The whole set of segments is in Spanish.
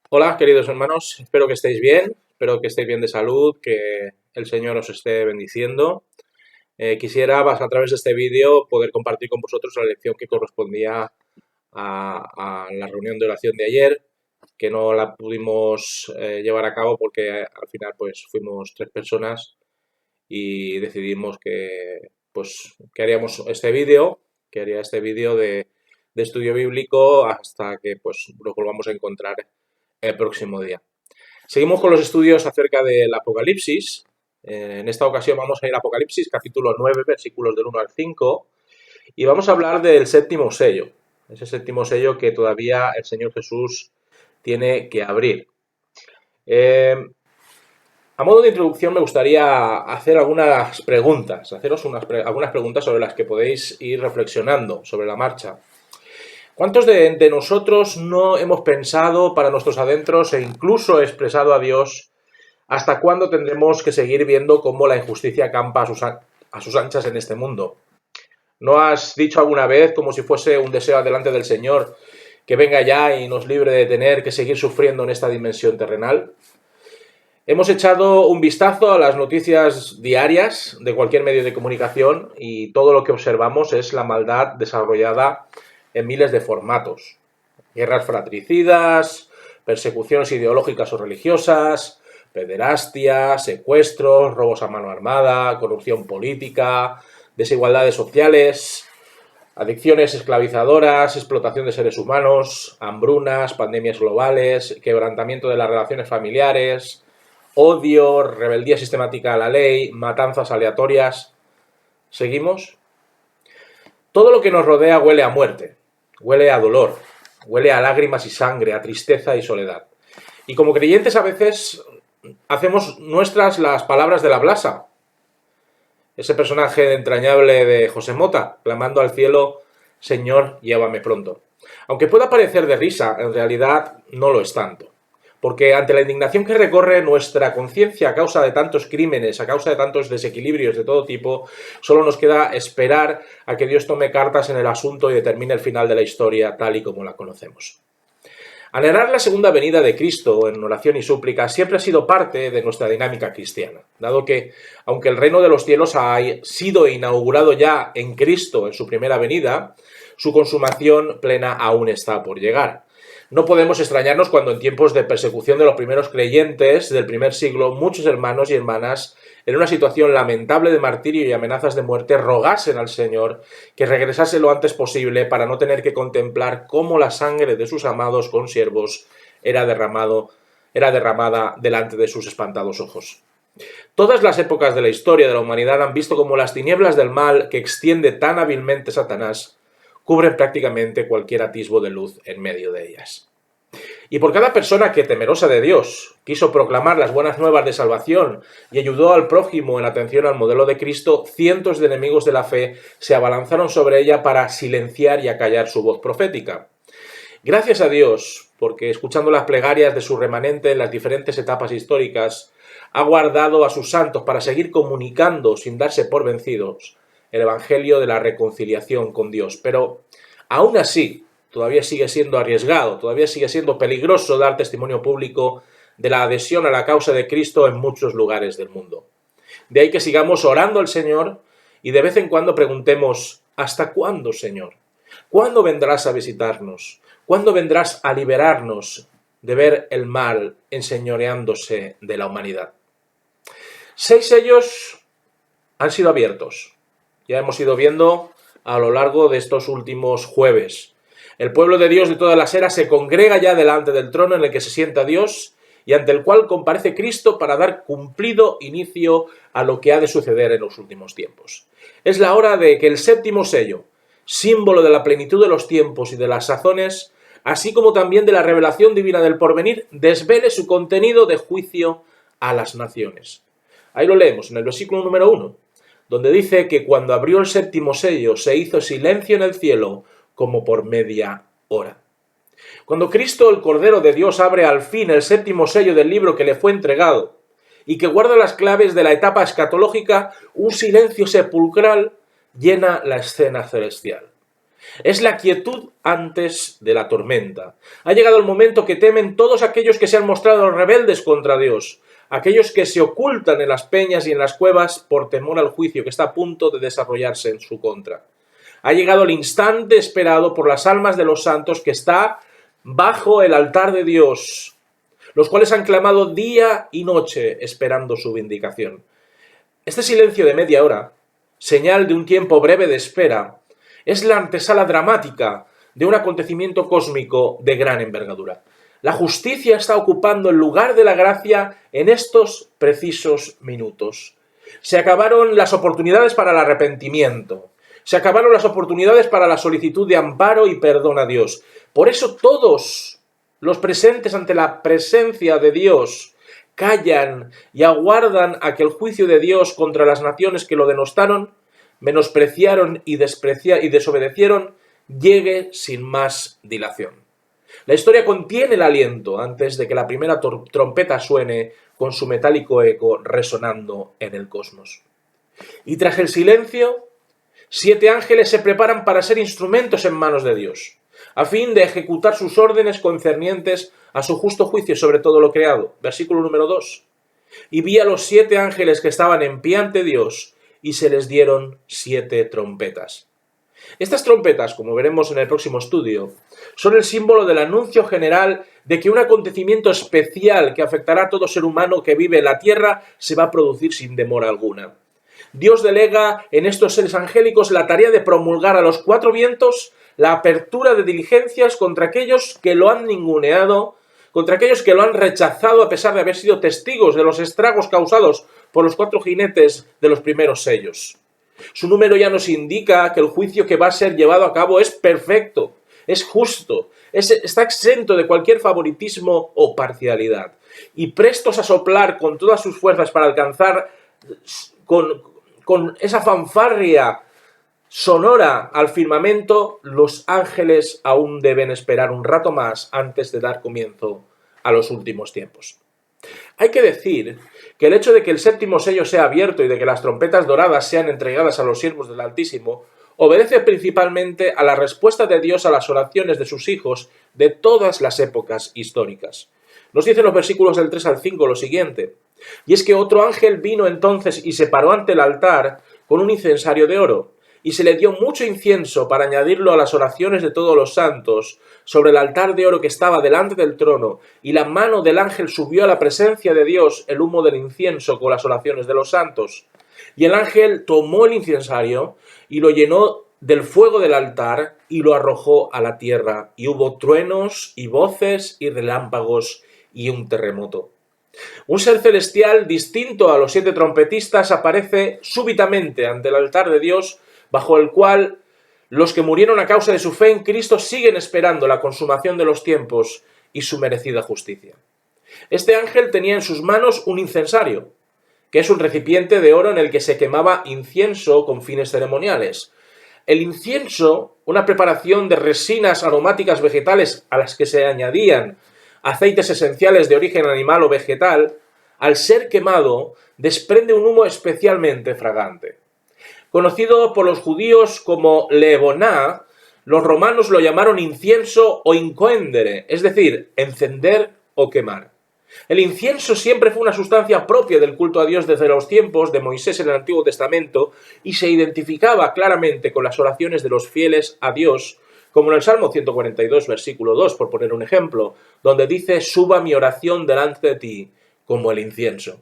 Hola, queridos hermanos, espero que estéis bien de salud, que el Señor os esté bendiciendo. Quisiera, a través de este vídeo, poder compartir con vosotros la lección que correspondía a la reunión de oración de ayer, que no la pudimos llevar a cabo porque al final pues fuimos tres personas y decidimos que haríamos este vídeo, que haría este vídeo de estudio bíblico hasta que pues nos volvamos a encontrar el próximo día. Seguimos con los estudios acerca del Apocalipsis. En esta ocasión vamos a ir a Apocalipsis, capítulo 9, versículos del 1 al 5, y vamos a hablar del séptimo sello, ese séptimo sello que todavía el Señor Jesús tiene que abrir. A modo de introducción me gustaría hacer algunas preguntas, algunas preguntas sobre las que podéis ir reflexionando sobre la marcha. ¿Cuántos de nosotros no hemos pensado para nuestros adentros e incluso expresado a Dios hasta cuándo tendremos que seguir viendo cómo la injusticia campa a sus anchas en este mundo? ¿No has dicho alguna vez, como si fuese un deseo delante del Señor, que venga ya y nos libre de tener que seguir sufriendo en esta dimensión terrenal? Hemos echado un vistazo a las noticias diarias de cualquier medio de comunicación y todo lo que observamos es la maldad desarrollada en miles de formatos. Guerras fratricidas, persecuciones ideológicas o religiosas, pederastia, secuestros, robos a mano armada, corrupción política, desigualdades sociales, adicciones esclavizadoras, explotación de seres humanos, hambrunas, pandemias globales, quebrantamiento de las relaciones familiares, odio, rebeldía sistemática a la ley, matanzas aleatorias. ¿Seguimos? Todo lo que nos rodea huele a muerte, huele a dolor, huele a lágrimas y sangre, a tristeza y soledad. Y como creyentes a veces hacemos nuestras las palabras de la Blasa, ese personaje entrañable de José Mota, clamando al cielo, Señor, llévame pronto. Aunque pueda parecer de risa, en realidad no lo es tanto. Porque ante la indignación que recorre nuestra conciencia a causa de tantos crímenes, a causa de tantos desequilibrios de todo tipo, solo nos queda esperar a que Dios tome cartas en el asunto y determine el final de la historia tal y como la conocemos. Anhelar la segunda venida de Cristo en oración y súplica siempre ha sido parte de nuestra dinámica cristiana, dado que, aunque el reino de los cielos ha sido inaugurado ya en Cristo en su primera venida, su consumación plena aún está por llegar. No podemos extrañarnos cuando en tiempos de persecución de los primeros creyentes del primer siglo, muchos hermanos y hermanas, en una situación lamentable de martirio y amenazas de muerte, rogasen al Señor que regresase lo antes posible para no tener que contemplar cómo la sangre de sus amados consiervos era derramada delante de sus espantados ojos. Todas las épocas de la historia de la humanidad han visto cómo las tinieblas del mal que extiende tan hábilmente Satanás cubren prácticamente cualquier atisbo de luz en medio de ellas. Y por cada persona que, temerosa de Dios, quiso proclamar las buenas nuevas de salvación y ayudó al prójimo en atención al modelo de Cristo, cientos de enemigos de la fe se abalanzaron sobre ella para silenciar y acallar su voz profética. Gracias a Dios, porque escuchando las plegarias de su remanente en las diferentes etapas históricas, ha guardado a sus santos para seguir comunicando sin darse por vencidos el Evangelio de la reconciliación con Dios. Pero aún así, todavía sigue siendo arriesgado, todavía sigue siendo peligroso dar testimonio público de la adhesión a la causa de Cristo en muchos lugares del mundo. De ahí que sigamos orando al Señor y de vez en cuando preguntemos, ¿hasta cuándo, Señor? ¿Cuándo vendrás a visitarnos? ¿Cuándo vendrás a liberarnos de ver el mal enseñoreándose de la humanidad? 6 sellos han sido abiertos. Ya hemos ido viendo a lo largo de estos últimos jueves. El pueblo de Dios de todas las eras se congrega ya delante del trono en el que se sienta Dios y ante el cual comparece Cristo para dar cumplido inicio a lo que ha de suceder en los últimos tiempos. Es la hora de que el séptimo sello, símbolo de la plenitud de los tiempos y de las sazones, así como también de la revelación divina del porvenir, desvele su contenido de juicio a las naciones. Ahí lo leemos en el versículo número 1, donde dice que cuando abrió el séptimo sello se hizo silencio en el cielo como por media hora. Cuando Cristo, el Cordero de Dios, abre al fin el séptimo sello del libro que le fue entregado y que guarda las claves de la etapa escatológica, un silencio sepulcral llena la escena celestial. Es la quietud antes de la tormenta. Ha llegado el momento que temen todos aquellos que se han mostrado rebeldes contra Dios, aquellos que se ocultan en las peñas y en las cuevas por temor al juicio que está a punto de desarrollarse en su contra. Ha llegado el instante esperado por las almas de los santos que está bajo el altar de Dios, los cuales han clamado día y noche esperando su vindicación. Este silencio de media hora, señal de un tiempo breve de espera, es la antesala dramática de un acontecimiento cósmico de gran envergadura. La justicia está ocupando el lugar de la gracia en estos precisos minutos. Se acabaron las oportunidades para el arrepentimiento. Se acabaron las oportunidades para la solicitud de amparo y perdón a Dios. Por eso todos los presentes ante la presencia de Dios callan y aguardan a que el juicio de Dios contra las naciones que lo denostaron, menospreciaron y desobedecieron llegue sin más dilación. La historia contiene el aliento antes de que la primera trompeta suene con su metálico eco resonando en el cosmos. Y tras el silencio, 7 ángeles se preparan para ser instrumentos en manos de Dios, a fin de ejecutar sus órdenes concernientes a su justo juicio sobre todo lo creado. Versículo número 2. Y vi a los 7 ángeles que estaban en pie ante Dios, y se les dieron 7 trompetas. Estas trompetas, como veremos en el próximo estudio, son el símbolo del anuncio general de que un acontecimiento especial que afectará a todo ser humano que vive en la tierra se va a producir sin demora alguna. Dios delega en estos seres angélicos la tarea de promulgar a los 4 vientos la apertura de diligencias contra aquellos que lo han ninguneado, contra aquellos que lo han rechazado a pesar de haber sido testigos de los estragos causados por los 4 jinetes de los primeros sellos. Su número ya nos indica que el juicio que va a ser llevado a cabo es perfecto, es justo, está exento de cualquier favoritismo o parcialidad, y prestos a soplar con todas sus fuerzas para alcanzar con esa fanfarria sonora al firmamento, los ángeles aún deben esperar un rato más antes de dar comienzo a los últimos tiempos. Hay que decir que el hecho de que el 7º sello sea abierto y de que las trompetas doradas sean entregadas a los siervos del Altísimo obedece principalmente a la respuesta de Dios a las oraciones de sus hijos de todas las épocas históricas. Nos dicen los versículos del 3 al 5 lo siguiente: y es que otro ángel vino entonces y se paró ante el altar con un incensario de oro, y se le dio mucho incienso para añadirlo a las oraciones de todos los santos sobre el altar de oro que estaba delante del trono, y la mano del ángel subió a la presencia de Dios el humo del incienso con las oraciones de los santos. Y el ángel tomó el incensario y lo llenó del fuego del altar y lo arrojó a la tierra, y hubo truenos y voces y relámpagos y un terremoto. Un ser celestial distinto a los 7 trompetistas aparece súbitamente ante el altar de Dios, bajo el cual los que murieron a causa de su fe en Cristo siguen esperando la consumación de los tiempos y su merecida justicia. Este ángel tenía en sus manos un incensario, que es un recipiente de oro en el que se quemaba incienso con fines ceremoniales. El incienso, una preparación de resinas aromáticas vegetales a las que se añadían aceites esenciales de origen animal o vegetal, al ser quemado, desprende un humo especialmente fragante. Conocido por los judíos como levoná, los romanos lo llamaron incienso o incoendere, es decir, encender o quemar. El incienso siempre fue una sustancia propia del culto a Dios desde los tiempos de Moisés en el Antiguo Testamento y se identificaba claramente con las oraciones de los fieles a Dios, como en el Salmo 142, versículo 2, por poner un ejemplo, donde dice: suba mi oración delante de ti como el incienso.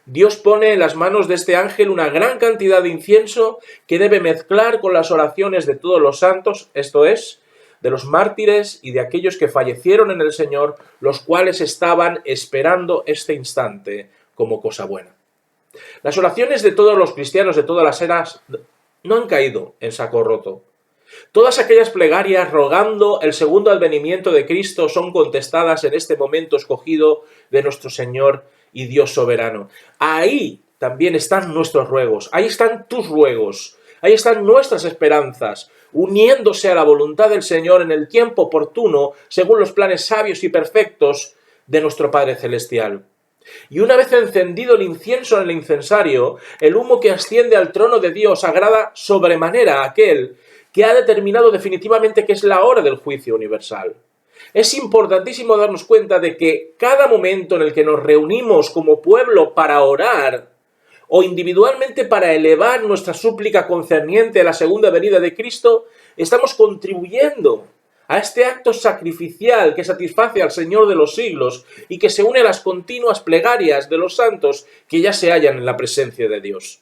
Dios pone en las manos de este ángel una gran cantidad de incienso que debe mezclar con las oraciones de todos los santos, esto es, de los mártires y de aquellos que fallecieron en el Señor, los cuales estaban esperando este instante como cosa buena. Las oraciones de todos los cristianos de todas las eras no han caído en saco roto. Todas aquellas plegarias rogando el segundo advenimiento de Cristo son contestadas en este momento escogido de nuestro Señor y Dios soberano. Ahí también están nuestros ruegos, ahí están tus ruegos, ahí están nuestras esperanzas, uniéndose a la voluntad del Señor en el tiempo oportuno, según los planes sabios y perfectos de nuestro Padre Celestial. Y una vez encendido el incienso en el incensario, el humo que asciende al trono de Dios agrada sobremanera a aquel que ha determinado definitivamente que es la hora del juicio universal. Es importantísimo darnos cuenta de que cada momento en el que nos reunimos como pueblo para orar o individualmente para elevar nuestra súplica concerniente a la segunda venida de Cristo, estamos contribuyendo a este acto sacrificial que satisface al Señor de los siglos y que se une a las continuas plegarias de los santos que ya se hallan en la presencia de Dios.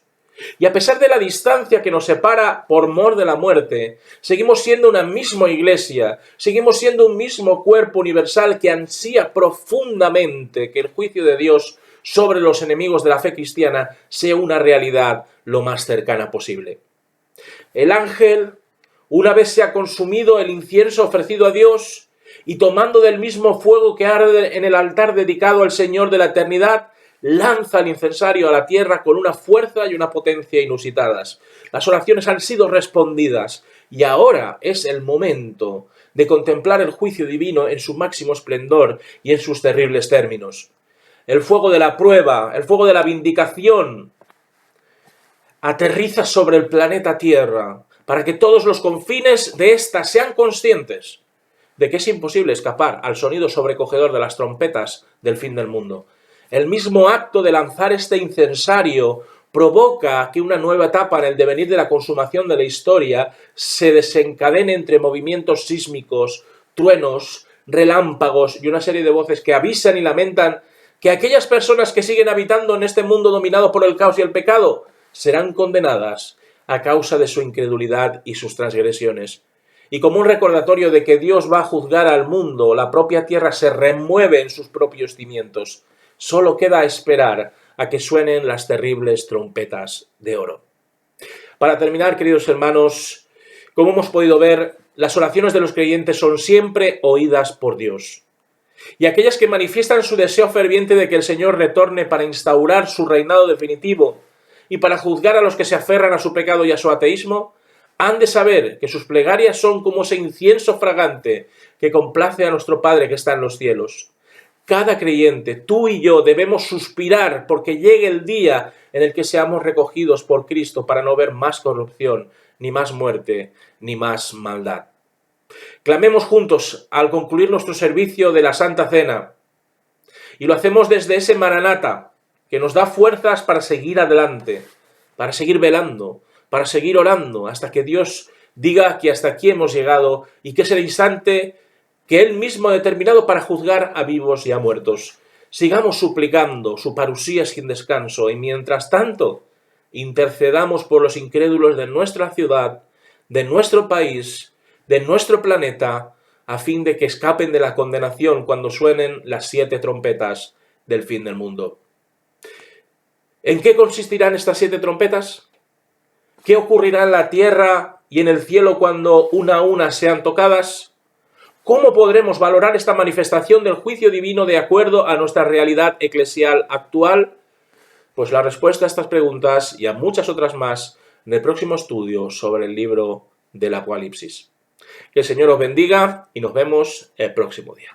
Y a pesar de la distancia que nos separa por mor de la muerte, seguimos siendo una misma iglesia, seguimos siendo un mismo cuerpo universal que ansía profundamente que el juicio de Dios sobre los enemigos de la fe cristiana sea una realidad lo más cercana posible. El ángel, una vez se ha consumido el incienso ofrecido a Dios y tomando del mismo fuego que arde en el altar dedicado al Señor de la eternidad, lanza el incensario a la tierra con una fuerza y una potencia inusitadas. Las oraciones han sido respondidas y ahora es el momento de contemplar el juicio divino en su máximo esplendor y en sus terribles términos. El fuego de la prueba, el fuego de la vindicación, aterriza sobre el planeta Tierra para que todos los confines de ésta sean conscientes de que es imposible escapar al sonido sobrecogedor de las trompetas del fin del mundo. El mismo acto de lanzar este incensario provoca que una nueva etapa en el devenir de la consumación de la historia se desencadene entre movimientos sísmicos, truenos, relámpagos y una serie de voces que avisan y lamentan que aquellas personas que siguen habitando en este mundo dominado por el caos y el pecado serán condenadas a causa de su incredulidad y sus transgresiones. Y como un recordatorio de que Dios va a juzgar al mundo, la propia tierra se remueve en sus propios cimientos. Solo queda esperar a que suenen las terribles trompetas de oro. Para terminar, queridos hermanos, como hemos podido ver, las oraciones de los creyentes son siempre oídas por Dios. Y aquellas que manifiestan su deseo ferviente de que el Señor retorne para instaurar su reinado definitivo y para juzgar a los que se aferran a su pecado y a su ateísmo, han de saber que sus plegarias son como ese incienso fragante que complace a nuestro Padre que está en los cielos. Cada creyente, tú y yo, debemos suspirar porque llegue el día en el que seamos recogidos por Cristo para no ver más corrupción, ni más muerte, ni más maldad. Clamemos juntos al concluir nuestro servicio de la Santa Cena y lo hacemos desde ese Maranata que nos da fuerzas para seguir adelante, para seguir velando, para seguir orando hasta que Dios diga que hasta aquí hemos llegado y que es el instante que Él mismo ha determinado para juzgar a vivos y a muertos. Sigamos suplicando su parusía sin descanso y mientras tanto intercedamos por los incrédulos de nuestra ciudad, de nuestro país, de nuestro planeta, a fin de que escapen de la condenación cuando suenen las 7 trompetas del fin del mundo. ¿En qué consistirán estas 7 trompetas? ¿Qué ocurrirá en la tierra y en el cielo cuando una a una sean tocadas? ¿Cómo podremos valorar esta manifestación del juicio divino de acuerdo a nuestra realidad eclesial actual? Pues la respuesta a estas preguntas y a muchas otras más en el próximo estudio sobre el libro del Apocalipsis. Que el Señor os bendiga y nos vemos el próximo día.